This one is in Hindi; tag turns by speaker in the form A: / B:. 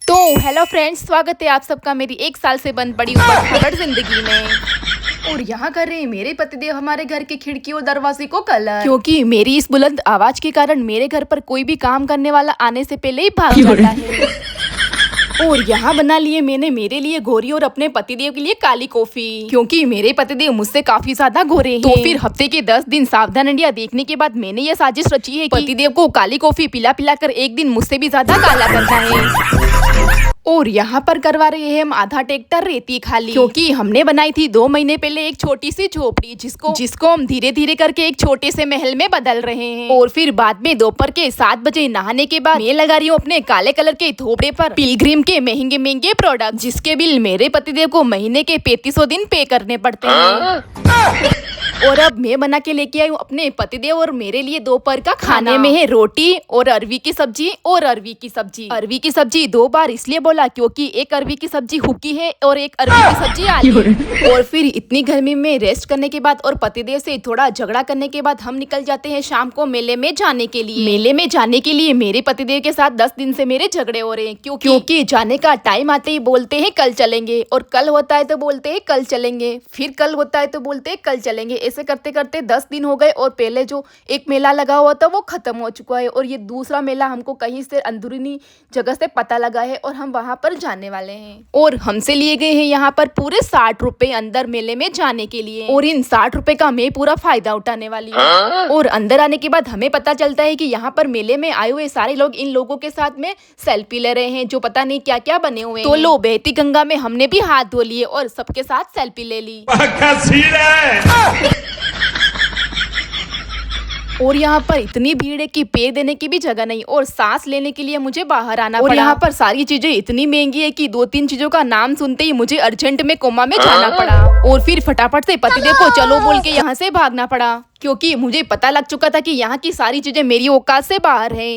A: तो हेलो फ्रेंड्स, स्वागत है आप सबका मेरी 1 साल से बंद पड़ी ऊबड़-खाबड़ जिंदगी में। और यहाँ कर रहे हैं मेरे पतिदेव हमारे घर की खिड़की और दरवाजे को कलर, क्योंकि मेरी इस बुलंद आवाज के कारण मेरे घर पर कोई भी काम करने वाला आने से पहले ही भाग जाता है। और यहाँ बना लिए मैंने मेरे लिए गोरी और अपने पतिदेव के लिए काली कॉफी, क्योंकि मेरे पतिदेव मुझसे काफी ज्यादा गोरे हैं। तो फिर हफ्ते के 10 दिन सावधान इंडिया देखने के बाद मैंने ये साजिश रची है कि पतिदेव को काली कॉफी पिला पिला कर एक दिन मुझसे भी ज्यादा काला करना है। और यहाँ पर करवा रहे हैं हम आधा ट्रैक्टर रेती खाली, क्योंकि हमने बनाई थी 2 महीने पहले एक छोटी सी झोपड़ी, जिसको हम धीरे धीरे करके एक छोटे से महल में बदल रहे हैं। और फिर बाद में दोपहर के 7 बजे नहाने के बाद मैं लगा रही हूँ अपने काले कलर के थोपड़े पर पिलग्रिम के महंगे महंगे प्रोडक्ट, जिसके बिल मेरे पतिदेव को महीने के 3500 दिन पे करने पड़ते हैं। और अब मैं बना के लेके आई हूँ अपने पतिदेव और मेरे लिए दोपहर का खाने में है रोटी और अरवी की सब्जी और अरवी की सब्जी। अरवी की सब्जी 2 बार इसलिए बोला क्योंकि एक अरवी की सब्जी हुकी है और एक अरवी की सब्जी आलू। और फिर इतनी गर्मी में रेस्ट करने के बाद और पतिदेव से थोड़ा झगड़ा करने के बाद हम निकल जाते हैं शाम को मेले में जाने के लिए। मेले में जाने के लिए मेरे पतिदेव के साथ 10 दिन से मेरे झगड़े हो रहे हैं, क्योंकि जाने का टाइम आते ही बोलते हैं कल चलेंगे, और कल होता है तो बोलते हैं कल चलेंगे, फिर कल होता है तो बोलते हैं कल चलेंगे। ऐसे करते करते 10 दिन हो गए और पहले जो एक मेला लगा हुआ था वो खत्म हो चुका है, और ये दूसरा मेला हमको कहीं से अंदरूनी जगह से पता लगा है और हम वहां पर जाने वाले हैं। और हमसे लिए गए हैं यहाँ पर पूरे 60 रुपए अंदर मेले में जाने के लिए, और इन 60 रुपए का मैं पूरा फायदा उठाने वाली हूँ। और अंदर आने के बाद हमें पता चलता है कि यहाँ पर मेले में आए हुए सारे लोग इन लोगों के साथ में सेल्फी ले रहे हैं, जो पता नहीं क्या क्या बने हुए हैं। तो लो बहती गंगा में हमने भी हाथ धो लिए और सबके साथ सेल्फी ले ली। और यहाँ पर इतनी भीड़ है कि पैर देने की भी जगह नहीं, और सांस लेने के लिए मुझे बाहर आना पड़ा। और यहाँ पर सारी चीजें इतनी महंगी है कि 2-3 चीजों का नाम सुनते ही मुझे अर्जेंट में कोमा में जाना पड़ा। और फिर फटाफट से पतिदेव को चलो बोल के यहाँ से भागना पड़ा, क्योंकि मुझे पता लग चुका था कि यहाँ की सारी चीजें मेरी औकात से बाहर है।